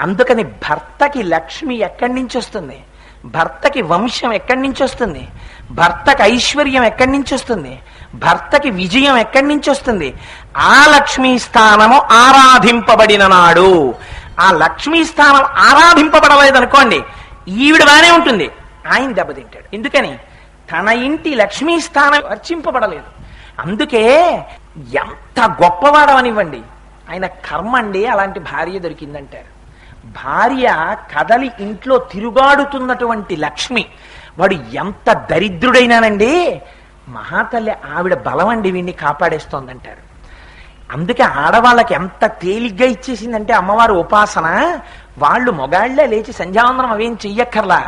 అందుకని భర్తకి లక్ష్మి ఎక్కడి నుంచి వస్తుంది, భర్తకి వంశం ఎక్కడి నుంచి వస్తుంది, భర్తకి ఐశ్వర్యం ఎక్కడి నుంచి వస్తుంది, భర్తకి విజయం ఎక్కడి నుంచి వస్తుంది? ఆ లక్ష్మీ స్థానము ఆరాధింపబడిన నాడు. ఆ లక్ష్మీ స్థానం ఆరాధింపబడలేదనుకోండి, ఈవిడ బానే ఉంటుంది, ఆయన దెబ్బతింటాడు. ఎందుకని? తన ఇంటి లక్ష్మీ స్థానం అర్చింపబడలేదు. అందుకే ఎంత గొప్పవాడవనివ్వండి, ఆయన కర్మ అండి అలాంటి భార్య దొరికిందంటారు. భార్య కదలి ఇంట్లో తిరుగాడుతున్నటువంటి లక్ష్మి. వాడు ఎంత దరిద్రుడైనానండి, మహాతల్లి ఆవిడ బలం అండి వీడిని కాపాడేస్తోందంటారు. అందుకే ఆడవాళ్ళకి ఎంత తేలిగ్గా ఇచ్చేసిందంటే అమ్మవారు ఉపాసన, వాళ్ళు మొగాళ్లే లేచి సంధ్యావందనం అవేం చెయ్యక్కర్లా.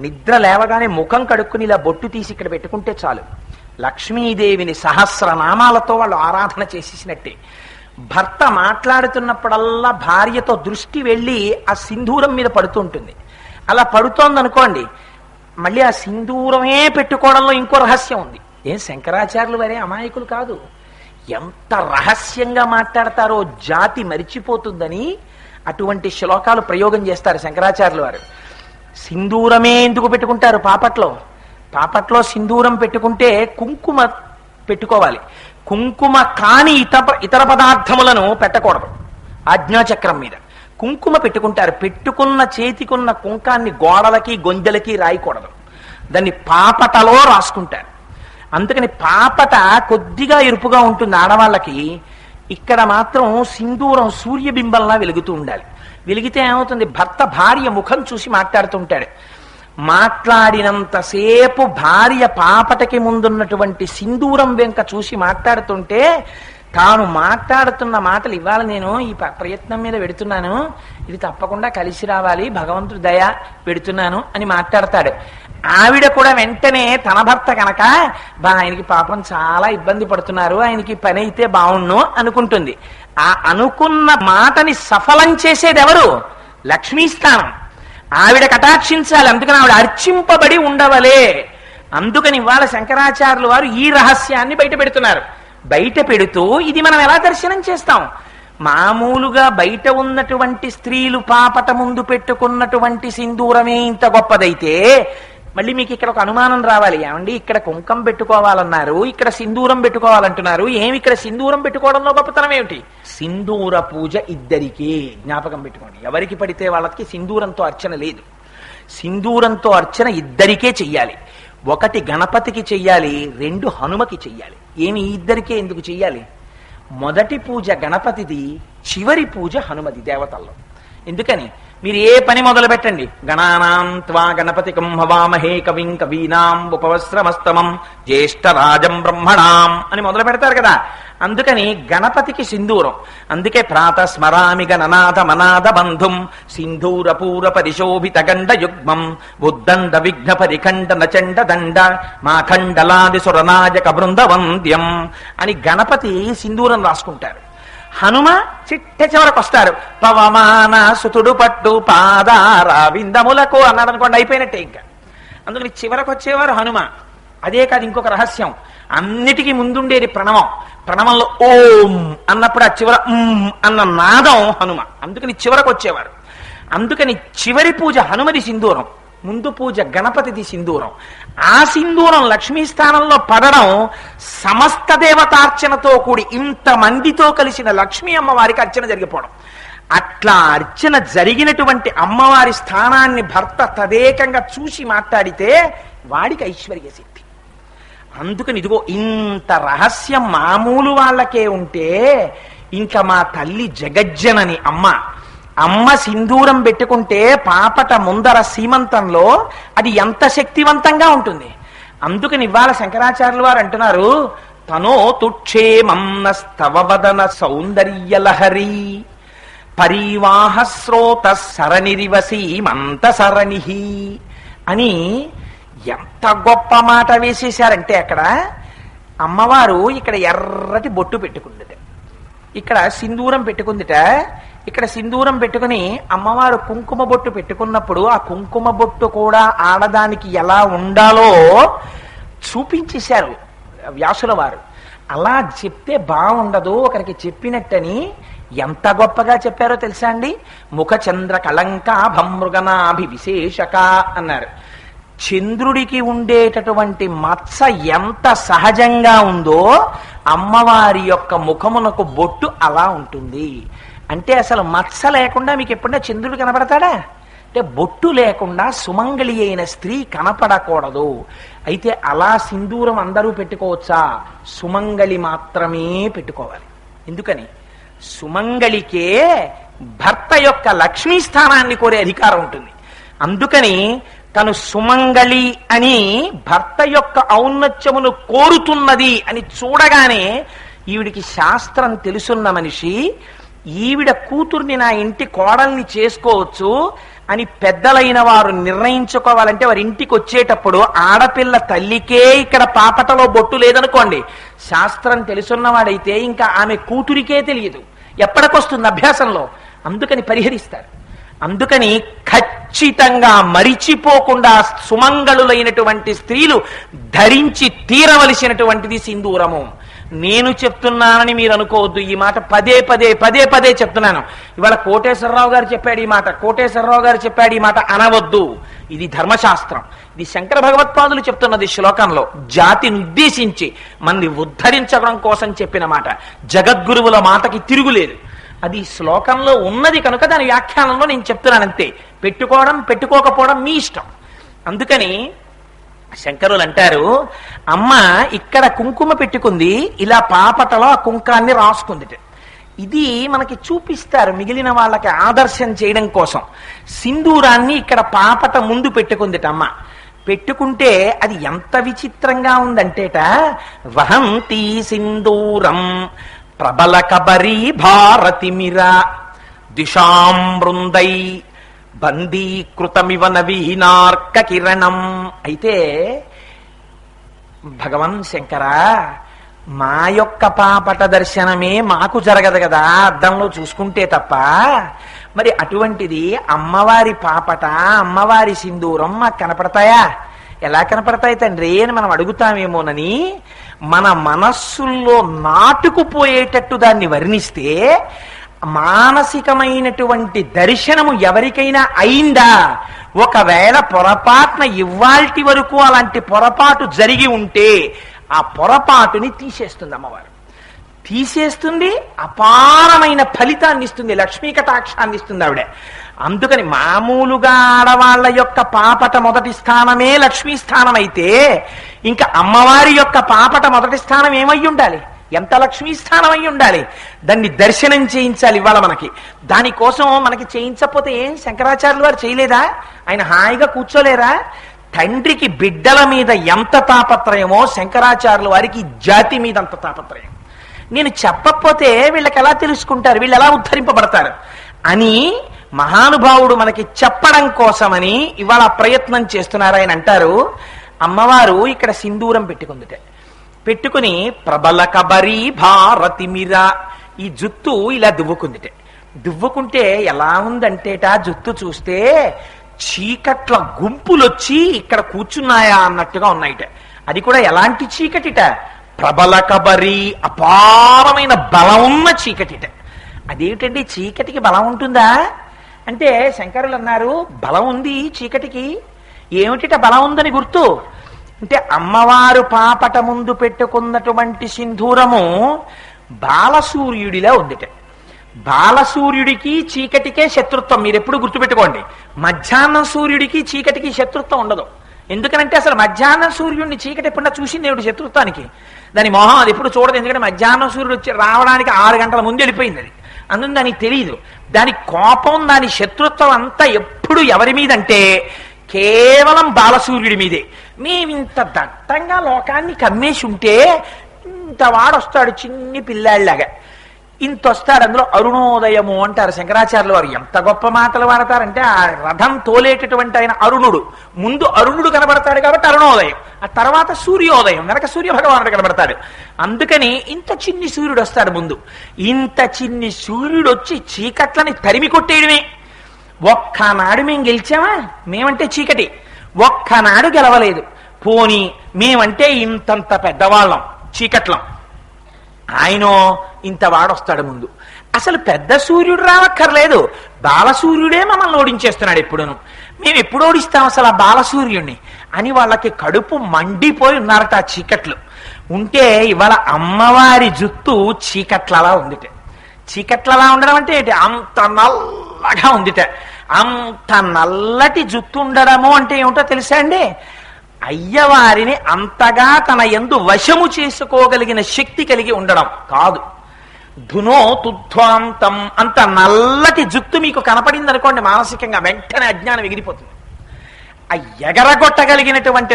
నిద్ర లేవగానే ముఖం కడుక్కుని ఇలా బొట్టు తీసి ఇక్కడ పెట్టుకుంటే చాలు, లక్ష్మీదేవిని సహస్రనామాలతో వాళ్ళు ఆరాధన చేసేసినట్టే. భర్త మాట్లాడుతున్నప్పుడల్లా భార్యతో దృష్టి వెళ్ళి ఆ సింధూరం మీద పడుతుంటుంది. అలా పడుతోందనుకోండి, మళ్ళీ ఆ సింధూరమే పెట్టుకోవడంలో ఇంకో రహస్యం ఉంది. ఏం శంకరాచార్యులు వారే అమాయకులు కాదు, ఎంత రహస్యంగా మాట్లాడతారో జాతి మరిచిపోతుందని అటువంటి శ్లోకాలు ప్రయోగం చేస్తారు శంకరాచార్యులు వారు. సింధూరమే ఎందుకు పెట్టుకుంటారు? పాపట్లో సింధూరం పెట్టుకుంటే కుంకుమ పెట్టుకోవాలి. కుంకుమ కాని ఇతర పదార్థములను పెట్టకూడదు. ఆజ్ఞాచక్రం మీద కుంకుమ పెట్టుకుంటారు. పెట్టుకున్న చేతికున్న కుంకాన్ని గోడలకి గొంజలకి రాయకూడదు, దాన్ని పాపటలో రాసుకుంటారు. అందుకని పాపట కొద్దిగా ఎరుపుగా ఉంటుంది ఆడవాళ్ళకి, ఇక్కడ మాత్రం సింధూరం సూర్యబింబంలా వెలుగుతూ ఉండాలి. వెలిగితే ఏమవుతుంది? భర్త భార్య ముఖం చూసి మాట్లాడుతుంటాడు. మాట్లాడినంతసేపు భార్య పాపటకి ముందున్నటువంటి సింధూరం వెంక చూసి మాట్లాడుతుంటే, తాను మాట్లాడుతున్న మాటలు ఇవాళ నేను ఈ ప్రయత్నం మీద పెడుతున్నాను, ఇది తప్పకుండా కలిసి రావాలి, భగవంతుడి దయ పెడుతున్నాను అని మాట్లాడతాడు. ఆవిడ కూడా వెంటనే తన భర్త కనుక ఆయనకి పాపం చాలా ఇబ్బంది పడుతున్నారు, ఆయనకి పని అయితే బాగుండు అనుకుంటుంది. ఆ అనుకున్న మాటని సఫలం చేసేది ఎవరు? లక్ష్మీస్థానం. ఆవిడ కటాక్షించాలి, అందుకని ఆవిడ అర్చింపబడి ఉండవలే. అందుకని ఇవాళ శంకరాచార్యులు వారు ఈ రహస్యాన్ని బయట పెడుతున్నారు. బయట పెడుతూ ఇది మనం ఎలా దర్శనం చేస్తాం? మామూలుగా బయట ఉన్నటువంటి స్త్రీలు పాపట ముందు పెట్టుకున్నటువంటి సింధూరమే ఇంత గొప్పదైతే, మళ్ళీ మీకు ఇక్కడ ఒక అనుమానం రావాలి, ఏమండి ఇక్కడ కుంకం పెట్టుకోవాలన్నారు, ఇక్కడ సింధూరం పెట్టుకోవాలంటున్నారు, ఏమి ఇక్కడ సింధూరం పెట్టుకోవడంలో గొప్పతనం ఏమిటి? సింధూర పూజ ఇద్దరికీ, జ్ఞాపకం పెట్టుకోండి. ఎవరికి పడితే వాళ్ళకి సింధూరంతో అర్చన లేదు. సింధూరంతో అర్చన ఇద్దరికే చెయ్యాలి. ఒకటి గణపతికి చెయ్యాలి, రెండు హనుమకి చెయ్యాలి. ఏమి ఇద్దరికే ఎందుకు చెయ్యాలి? మొదటి పూజ గణపతిది, చివరి పూజ హనుమది దేవతల్లో. ఎందుకని? మీరు ఏ పని మొదలు పెట్టండి, గణానాం త్వా గణపతికం హవామహే కవిం కవీనాం ఉపవస్త్రమస్తమం జ్యేష్ఠరాజం బ్రహ్మణాం అని మొదలు పెడతారు కదా. అందుకని గణపతికి సింధూరం. అందుకే ప్రాత స్మరామి గణనాథ మనాథ బంధుం సింధూర పూర పరిశోభిత గండ యుగ్మం ఉద్దండ విఘ్న పరిఖండ నచండ దండ మాఖండలాది సురనాయక బృందవంద్యం అని గణపతి సింధూరం రాసుకుంటారు. హనుమ చిట్ట చివరకు వస్తారు, పవమాన సుతుడు పట్టు పాదార విందములకు అన్నాడు అనుకోండి, అయిపోయినట్టే ఇంకా. అందుకని చివరకు వచ్చేవారు హనుమ. అదే కాదు, ఇంకొక రహస్యం, అన్నిటికీ ముందుండేది ప్రణవం. ప్రణవంలో ఓం అన్నప్పుడు ఆ చివర అన్న నాదం హనుమ. అందుకని చివరకు వచ్చేవారు. అందుకని చివరి పూజ హనుమది సింధూరం, ముందు పూజ గణపతిది సింధూరం. ఆ సింధూరం లక్ష్మీ స్థానంలో పడడం సమస్త దేవతార్చనతో కూడి ఇంతమందితో కలిసిన లక్ష్మీ అమ్మవారికి అర్చన జరిగిపోవడం. అట్లా అర్చన జరిగినటువంటి అమ్మవారి స్థానాన్ని భర్త తదేకంగా చూసి మాట్లాడితే వాడికి ఐశ్వర్య సిద్ధి. అందుకని ఇదిగో ఇంత రహస్యం మామూలు వాళ్ళకే ఉంటే ఇంకా మా తల్లి జగజ్జనని అమ్మ సింధూరం పెట్టుకుంటే పాపట ముందర సీమంతంలో అది ఎంత శక్తివంతంగా ఉంటుంది. అందుకని ఇవాళ శంకరాచార్యులు వారు అంటున్నారు, తనో తుక్షేమం నస్తవవదన సౌందర్యలహరి పరివాహ స్రోత సరణిరివసి మంత సరణిహి అని ఎంత గొప్ప మాట వేసేశారంటే, అక్కడ అమ్మవారు ఇక్కడ ఎర్రటి బొట్టు పెట్టుకుందిట, ఇక్కడ సింధూరం పెట్టుకుందిట. ఇక్కడ సింధూరం పెట్టుకుని అమ్మవారు కుంకుమ బొట్టు పెట్టుకున్నప్పుడు ఆ కుంకుమ బొట్టు కూడా ఆడదానికి ఎలా ఉండాలో చూపించేశారు వ్యాసుల వారు. అలా చెప్తే బాగుండదు, ఒకరికి చెప్పినట్టని ఎంత గొప్పగా చెప్పారో తెలుసా అండి? ముఖ చంద్ర కళంకాభమృగనాభి విశేషక అన్నారు. చంద్రుడికి ఉండేటటువంటి మత్స ఎంత సహజంగా ఉందో అమ్మవారి యొక్క ముఖమునకు బొట్టు అలా ఉంటుంది. అంటే అసలు మత్స లేకుండా మీకు ఎప్పుడైనా చంద్రుడు కనపడతాడా? అంటే బొట్టు లేకుండా సుమంగళి అయిన స్త్రీ కనపడకూడదు. అయితే అలా సింధూరం అందరూ పెట్టుకోవచ్చా? సుమంగళి మాత్రమే పెట్టుకోవాలి. ఎందుకని? సుమంగళికే భర్త యొక్క లక్ష్మీ స్థానాన్ని కోరే అధికారం ఉంటుంది. అందుకని తను సుమంగళి అని భర్త యొక్క ఔన్నత్యమును కోరుతున్నది అని చూడగానే ఈవిడికి శాస్త్రం తెలుసున్న మనిషి, ఈవిడ కూతుర్ని నా ఇంటి కోడల్ని చేసుకోవచ్చు అని పెద్దలైన వారు నిర్ణయించుకోవాలంటే వారి ఇంటికి వచ్చేటప్పుడు ఆడపిల్ల తల్లికే ఇక్కడ పాపటలో బొట్టు లేదనుకోండి, శాస్త్రం తెలుసున్నవాడైతే ఇంకా ఆమె కూతురికే తెలియదు, ఎప్పటికొస్తుంది అభ్యాసంలో. అందుకని పరిహరిస్తారు. అందుకని ఖచ్చితంగా మరిచిపోకుండా సుమంగళులైనటువంటి స్త్రీలు ధరించి తీరవలసినటువంటిది సింధూరము. నేను చెప్తున్నానని మీరు అనుకోవద్దు. ఈ మాట పదే పదే పదే పదే చెప్తున్నాను. ఇవాళ కోటేశ్వరరావు గారు చెప్పాడు ఈ మాట, కోటేశ్వరరావు గారు చెప్పాడు ఈ మాట అనవద్దు. ఇది ధర్మశాస్త్రం. ఇది శంకర భగవత్పాదులు చెప్తున్నది శ్లోకంలో, జాతిని ఉద్దేశించి మనల్ని ఉద్ధరించడం కోసం చెప్పిన మాట. జగద్గురువుల మాటకి తిరుగులేదు. అది శ్లోకంలో ఉన్నది కనుక దాని వ్యాఖ్యానంలో నేను చెప్తున్నాను అంతే. పెట్టుకోవడం పెట్టుకోకపోవడం మీ ఇష్టం. అందుకని శంకరులు అంటారు, అమ్మ ఇక్కడ కుంకుమ పెట్టుకుంది, ఇలా పాపటలో ఆ కుంకాన్ని రాసుకుంది. ఇది మనకి చూపిస్తారు మిగిలిన వాళ్ళకి ఆదర్శం చేయడం కోసం. సింధూరాన్ని ఇక్కడ పాపట ముందు పెట్టుకుందిట అమ్మ. పెట్టుకుంటే అది ఎంత విచిత్రంగా ఉందంటేట, వహంతి సింధూరం ప్రబల కబరీ భారతిమిరా దిశాం బృందై బందీకృతమివ నవీనార్క కిరణం. అయితే భగవన్ శంకర, మా యొక్క పాపట దర్శనమే మాకు జరగదు కదా అద్దంలో చూసుకుంటే తప్ప, మరి అటువంటిది అమ్మవారి పాపట అమ్మవారి సింధూరం మాకు కనపడతాయా? ఎలా కనపడతాయి తండ్రి అని మనం అడుగుతామేమోనని మన మనస్సుల్లో నాటుకుపోయేటట్టు దాన్ని వర్ణిస్తే, మానసికమైనటువంటి దర్శనము ఎవరికైనా అయిందా? ఒకవేళ పొరపాటున ఇవాల్టి వరకు అలాంటి పొరపాటు జరిగి ఉంటే ఆ పొరపాటుని తీసేస్తుంది అమ్మవారు. తీసేస్తుంది, అపారమైన ఫలితాన్ని ఇస్తుంది, లక్ష్మీ కటాక్షాన్ని ఇస్తుంది ఆవిడ. అందుకని మామూలుగా ఆడవాళ్ల యొక్క పాపట మొదటి స్థానమే లక్ష్మీ స్థానం అయితే ఇంకా అమ్మవారి యొక్క పాపట మొదటి స్థానం ఏమై ఉండాలి? ఎంత లక్ష్మీ స్థానం అయి ఉండాలి? దాన్ని దర్శనం చేయించాలి ఇవాళ మనకి. దానికోసం మనకి చేయించకపోతే ఏం శంకరాచార్యులు వారు చేయలేదా? ఆయన హాయిగా కూర్చోలేరా? తండ్రికి బిడ్డల మీద ఎంత తాపత్రయమో శంకరాచార్యుల వారికి జాతి మీద అంత తాపత్రయం. నేను చెప్పకపోతే వీళ్ళకి ఎలా తెలుసుకుంటారు, వీళ్ళు ఎలా ఉద్ధరింపబడతారు అని మహానుభావుడు మనకి చెప్పడం కోసమని ఇవాళ ప్రయత్నం చేస్తున్నారు. ఆయన అంటారు, అమ్మవారు ఇక్కడ సింధూరం పెట్టుకుందిట. పెట్టుకుని ప్రబల కబరీ భారతిమిరా, ఈ జుత్తు ఇలా దువ్వుకుందిట. దువ్వుకుంటే ఎలా ఉందంటేట, జుత్తు చూస్తే చీకట్ల గుంపులొచ్చి ఇక్కడ కూర్చున్నాయా అన్నట్టుగా ఉన్నాయిట. అది కూడా ఎలాంటి చీకటిట? ప్రబల కబరీ, అపారమైన బలం ఉన్న చీకటిట. అదేమిటండి చీకటికి బలం ఉంటుందా అంటే శంకరులు అన్నారు, బలం ఉంది చీకటికి. ఏమిటిట బలం ఉందని గుర్తు అంటే, అమ్మవారు పాపట ముందు పెట్టుకున్నటువంటి సింధూరము బాలసూర్యుడిలా ఉందిట. బాలసూర్యుడికి చీకటికే శత్రుత్వం. మీరు ఎప్పుడు గుర్తుపెట్టుకోండి, మధ్యాహ్నం సూర్యుడికి చీకటికి శత్రుత్వం ఉండదు. ఎందుకనంటే అసలు మధ్యాహ్నం సూర్యుడిని చీకటి ఎప్పుడన్నా చూసింది ఏమిటి శత్రుత్వానికి? దాని మొహం అది ఎప్పుడు చూడదు. ఎందుకంటే మధ్యాహ్నం సూర్యుడు వచ్చి రావడానికి 6 గంటల ముందు వెళ్ళిపోయింది అది. అందుకు దానికి తెలియదు. దాని కోపం, దాని శత్రుత్వం అంతా ఎప్పుడు ఎవరి మీద అంటే కేవలం బాలసూర్యుడి మీదే. మేమింత దట్టంగా లోకాన్ని కమ్మేసి ఉంటే ఇంత వాడొస్తాడు చిన్ని పిల్లాళ్ళలాగా, ఇంత వస్తాడు. అందులో అరుణోదయము అంటారు శంకరాచార్యుల వారు. ఎంత గొప్ప మాటలు వాడతారంటే, ఆ రథం తోలేటటువంటి ఆయన అరుణుడు, ముందు అరుణుడు కనబడతాడు కాబట్టి అరుణోదయం, ఆ తర్వాత సూర్యోదయం, వెనక సూర్య భగవానుడు కనబడతాడు. అందుకని ఇంత చిన్ని సూర్యుడు వస్తాడు ముందు. ఇంత చిన్ని సూర్యుడు వచ్చి చీకట్లని తరిమి కొట్టేయడమే. ఒక్కనాడు మేము గెలిచామా? మేమంటే చీకటి. ఒక్కనాడు గెలవలేదు. పోనీ మేమంటే ఇంతంత పెద్దవాళ్ళం చీకట్లం. ఆయన ఇంత వాడొస్తాడు ముందు. అసలు పెద్ద సూర్యుడు రావక్కర్లేదు, బాలసూర్యుడే మమ్మల్ని ఓడించేస్తున్నాడు ఎప్పుడును. మేము ఎప్పుడు ఓడిస్తాం అసలు ఆ బాలసూర్యుడిని అని వాళ్ళకి కడుపు మండిపోయి ఉన్నారట ఆ చీకట్లు. ఉంటే ఇవాళ అమ్మవారి జుత్తు చీకట్లలా ఉందిట. చీకట్లలా ఉండడం అంటే ఏంటి? అంత నల్లగా ఉందిట. అంత నల్లటి జుత్తు ఉండడము అంటే ఏమిటో తెలుసా అండి? అయ్యవారిని అంతగా తన యందు వశము చేసుకోగలిగిన శక్తి కలిగి ఉండడం కాదు. ధునో తుధ్వాంతం, అంత నల్లటి జుత్తు మీకు కనపడింది అనుకోండి, మానసికంగా వెంటనే అజ్ఞానం ఎగిరిపోతుంది. ఆ ఎగరగొట్టగలిగినటువంటి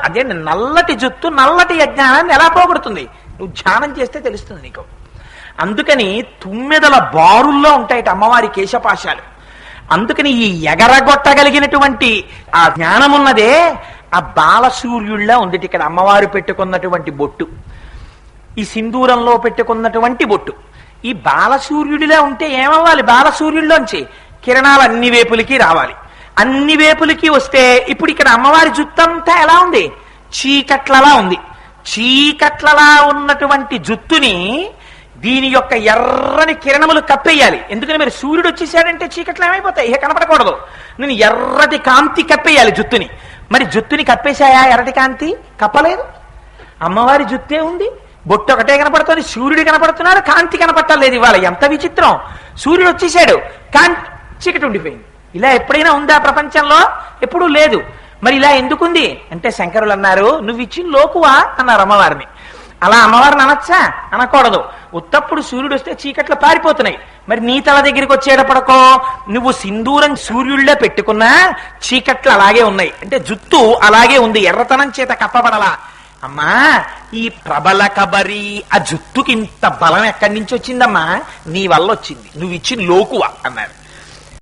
అదే నల్లటి జుత్తు నల్లటి అజ్ఞానాన్ని ఎలా పోగొడుతుంది? నువ్వు ధ్యానం చేస్తే తెలుస్తుంది నీకు. అందుకని తుమ్మెదల బారుల్లో ఉంటాయట అమ్మవారి కేశపాశాలు. అందుకని ఈ ఎగరగొట్టగలిగినటువంటి ఆ జ్ఞానం ఉన్నదే ఆ బాలసూర్యుళ్ళ ఉంది. ఇక్కడ అమ్మవారు పెట్టుకున్నటువంటి బొట్టు, ఈ సింధూరంలో పెట్టుకున్నటువంటి బొట్టు ఈ బాలసూర్యుడిలా ఉంటే ఏమవ్వాలి? బాలసూర్యుడిలోంచి కిరణాలు అన్ని వేపులకి రావాలి. అన్ని వేపులకి వస్తే ఇప్పుడు ఇక్కడ అమ్మవారి జుత్తంతా ఎలా ఉంది? చీకట్లలా ఉంది. చీకట్లలా ఉన్నటువంటి జుత్తుని దీని యొక్క ఎర్రని కిరణములు కప్పేయాలి. ఎందుకని మరి సూర్యుడు వచ్చేసాడంటే చీకట్లు ఏమైపోతాయి? ఇక కనపడకూడదు. నేను ఎర్రటి కాంతి కప్పేయాలి జుత్తుని. మరి జుత్తుని కప్పేశాయా? ఎర్రటి కాంతి కప్పలేదు. అమ్మవారి జుత్తే ఉంది, బొట్టు ఒకటే కనపడుతుంది, సూర్యుడు కనపడుతున్నాడు, కాంతి కనపట్టలేదు. ఇవాళ ఎంత విచిత్రం! సూర్యుడు వచ్చేసాడు, కాంతి చీకటి ఉండిపోయింది. ఇలా ఎప్పుడైనా ఉందా ప్రపంచంలో? ఎప్పుడూ లేదు. మరి ఇలా ఎందుకుంది అంటే శంకరులు అన్నారు, నువ్వు ఇచ్చిన లోకువా అన్నారు అమ్మవారిని. అలా అమ్మవారిని అనొచ్చా? అనకూడదు. ఉత్తప్పుడు సూర్యుడు వస్తే చీకట్లు పారిపోతున్నాయి. మరి నీ తల దగ్గరికి వచ్చేటప్పటికో నువ్వు సింధూరం సూర్యుడిలో పెట్టుకున్నా చీకట్లు అలాగే ఉన్నాయి. అంటే జుత్తు అలాగే ఉంది, ఎర్రతనం చేత కప్పబడలా. అమ్మా, ఈ ప్రబల కబరి ఆ జుత్తుకి ఇంత బలం ఎక్కడి నుంచి వచ్చిందమ్మా? నీ వల్ల వచ్చింది, నువ్వు ఇచ్చిన లోకువా అన్నారు.